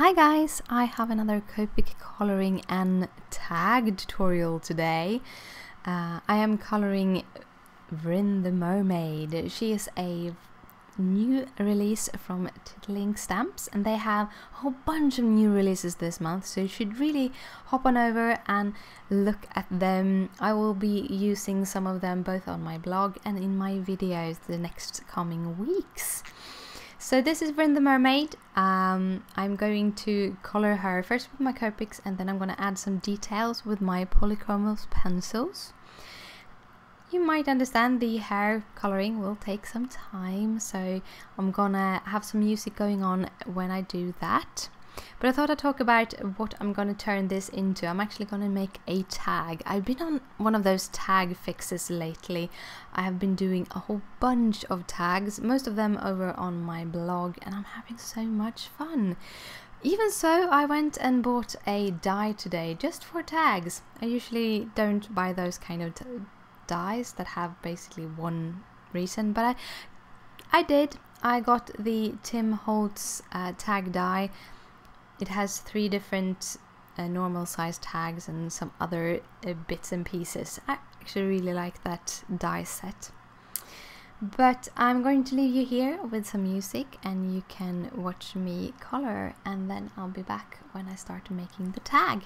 Hi guys, I have another Copic coloring and tag tutorial today. I am coloring Wryn the Mermaid. She is a new release from Untitled Stamps, and they have a whole bunch of new releases this month, so you should really hop on over and look at them. I will be using some of them both on my blog and in my videos the next coming weeks. So this is Wryn the Mermaid. I'm going to color her first with my Copics, and then I'm going to add some details with my Polychromos pencils. You might understand the hair coloring will take some time, so I'm gonna have some music going on when I do that. But I thought I'd talk about what I'm gonna turn this into. I'm actually gonna make a tag. I've been on one of those tag fixes lately. I have been doing a whole bunch of tags, most of them over on my blog, and I'm having so much fun. Even so, I went and bought a die today just for tags. I usually don't buy those kind of dies that have basically one reason, but I did. I got the Holtz tag die. It has 3 different normal size tags and some other bits and pieces. I actually really like that die set. But I'm going to leave you here with some music, and you can watch me color, and then I'll be back when I start making the tag.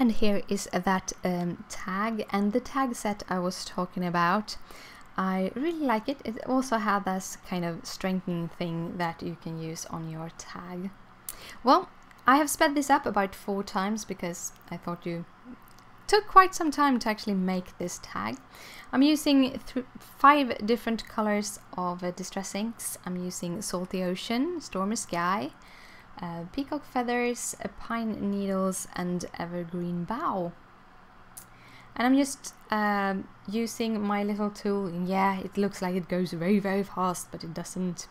And here is that tag, and the tag set I was talking about. I really like it. It also had this kind of strengthening thing that you can use on your tag. Well, I have sped this up about 4 times because I thought you took quite some time to actually make this tag. I'm using 5 different colors of distress inks. I'm using Salty Ocean, Stormy Sky, Peacock Feathers, Pine Needles, and Evergreen Bough. And I'm just using my little tool. Yeah, it looks like it goes very, very fast, but it doesn't.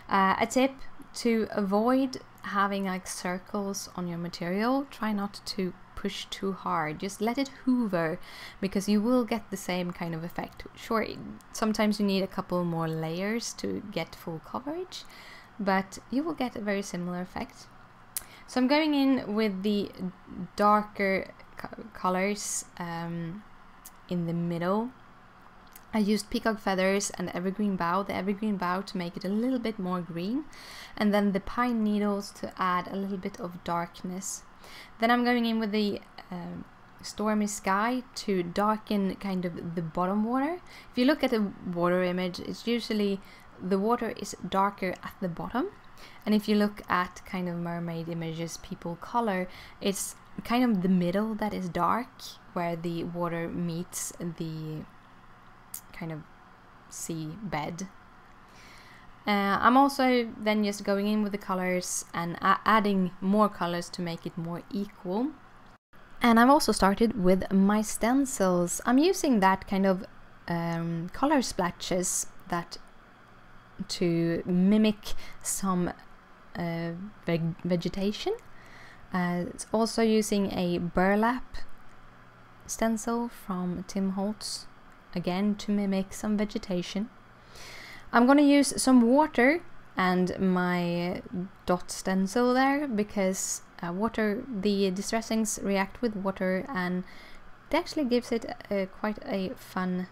A tip to avoid having like circles on your material, try not to push too hard. Just let it hover, because you will get the same kind of effect. Sure, sometimes you need a couple more layers to get full coverage, but you will get a very similar effect. So I'm going in with the darker colors in the middle. I used Peacock Feathers and Evergreen Bough, the Evergreen Bough to make it a little bit more green, and then the Pine Needles to add a little bit of darkness. Then I'm going in with the Stormy Sky to darken kind of the bottom water. If you look at a water image, it's usually the water is darker at the bottom, and if you look at kind of mermaid images people color, it's kind of the middle that is dark, where the water meets the kind of sea bed. I'm also then just going in with the colors and adding more colors to make it more equal. And I've also started with my stencils. I'm using that kind of color splashes that to mimic some vegetation. It's also using a burlap stencil from Tim Holtz, again to mimic some vegetation. I'm gonna use some water and my dot stencil there, because the distress inks react with water and it actually gives it quite a fun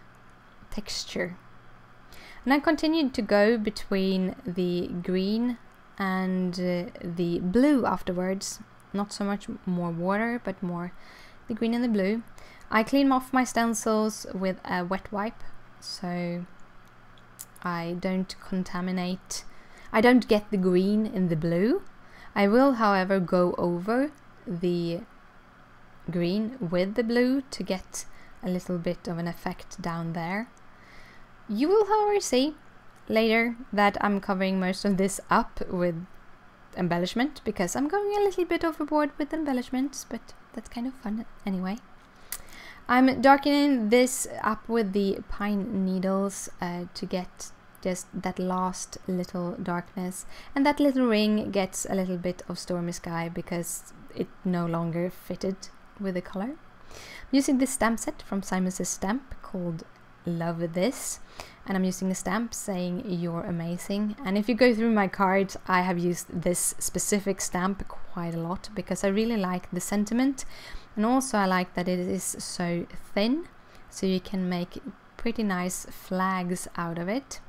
texture. And I continued to go between the green and the blue afterwards. Not so much more water, but more the green and the blue. I clean off my stencils with a wet wipe, so I don't contaminate. I don't get the green in the blue. I will, however, go over the green with the blue to get a little bit of an effect down there. You will, however, see later that I'm covering most of this up with embellishment, because I'm going a little bit overboard with embellishments, but that's kind of fun anyway. I'm darkening this up with the Pine Needles to get just that last little darkness, and that little ring gets a little bit of Stormy Sky because it no longer fitted with the color. I'm using this stamp set from Simon Says Stamp called Love This, and I'm using a stamp saying you're amazing. And if you go through my cards, I have used this specific stamp quite a lot because I really like the sentiment, and also I like that it is so thin, so you can make pretty nice flags out of it,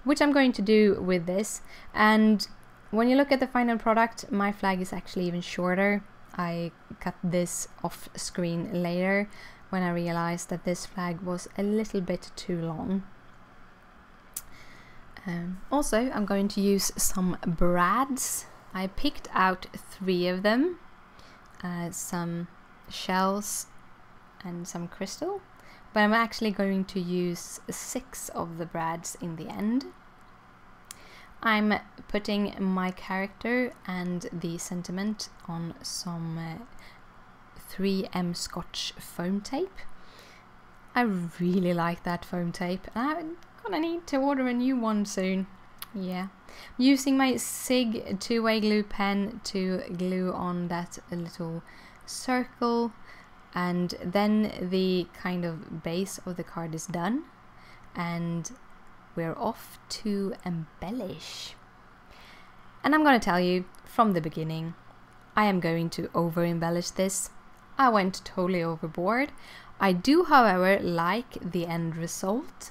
which I'm going to do with this. And when you look at the final product, my flag is actually even shorter. I cut this off screen later when I realized that this flag was a little bit too long. Also, I'm going to use some brads. I picked out 3 of them, some shells and some crystal, but I'm actually going to use 6 of the brads in the end. I'm putting my character and the sentiment on some 3M Scotch foam tape. I really like that foam tape, and I'm gonna need to order a new one soon. Yeah, I'm using my SIG 2-way glue pen to glue on that little circle, and then the kind of base of the card is done, and we're off to embellish. And I'm gonna tell you from the beginning, I am going to over embellish this. I went totally overboard. I do, however, like the end result,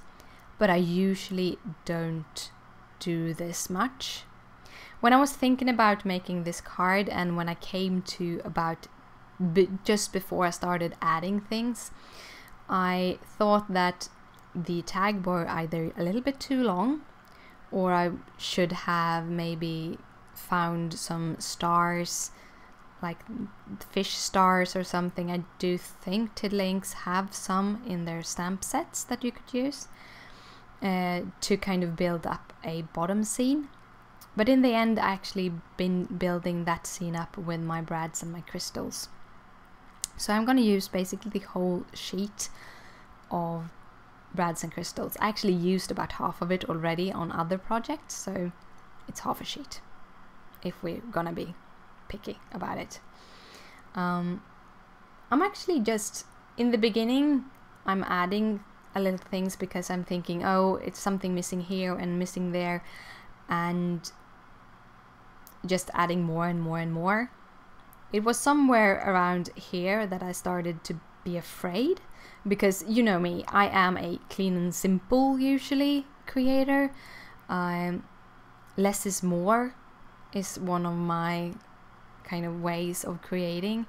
but I usually don't do this much. When I was thinking about making this card, and when I came to about just before I started adding things, I thought that the tag were either a little bit too long, or I should have maybe found some stars, like fish stars or something. I do think Tiddlywinks have some in their stamp sets that you could use to kind of build up a bottom scene. But in the end, I actually been building that scene up with my brads and my crystals. So I'm going to use basically the whole sheet of brads and crystals. I actually used about half of it already on other projects, so it's half a sheet if we're gonna be picky about it. I'm actually just, in the beginning, I'm adding a little things because I'm thinking, oh, it's something missing here and missing there, and just adding more and more and more. It was somewhere around here that I started to be afraid, because you know me, I am a clean and simple usually creator. Less is more is one of my kind of ways of creating,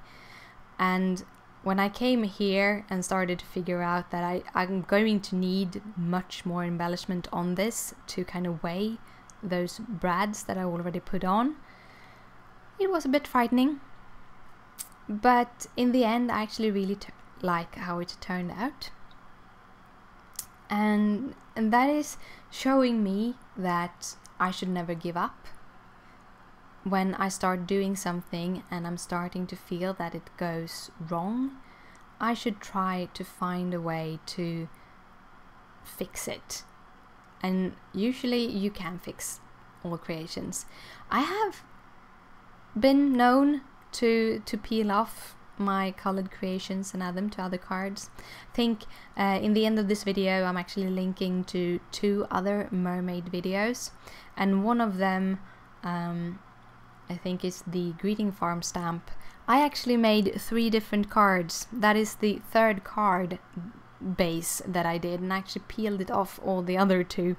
and when I came here and started to figure out that I'm going to need much more embellishment on this to kind of weigh those brads that I already put on, it was a bit frightening. But in the end, I actually really like how it turned out, and that is showing me that I should never give up. When I start doing something and I'm starting to feel that it goes wrong, I should try to find a way to fix it. And usually you can fix all creations. I have been known to peel off my colored creations and add them to other cards. I think in the end of this video I'm actually linking to 2 other mermaid videos, and one of them I think is the greeting farm stamp. I actually made 3 different cards. That is the 3rd card base that I did, and I actually peeled it off all the other 2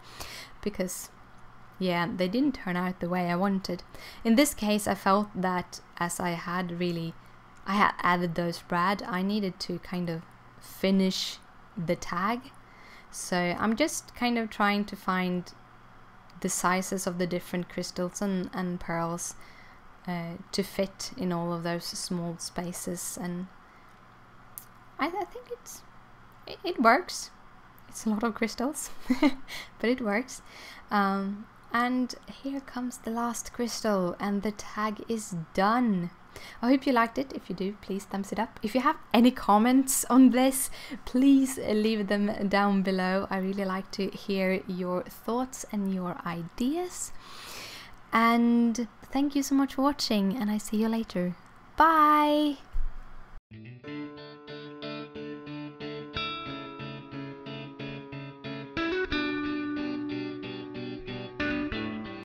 because yeah, they didn't turn out the way I wanted. In this case, I felt that as I had added those brad, I needed to kind of finish the tag. So I'm just kind of trying to find the sizes of the different crystals and pearls to fit in all of those small spaces, and I think it works. It's a lot of crystals, but it works. And here comes the last crystal, and the tag is done. I hope you liked it. If you do, please thumbs it up. If you have any comments on this, please leave them down below. I really like to hear your thoughts and your ideas. And thank you so much for watching, and I see you later. Bye!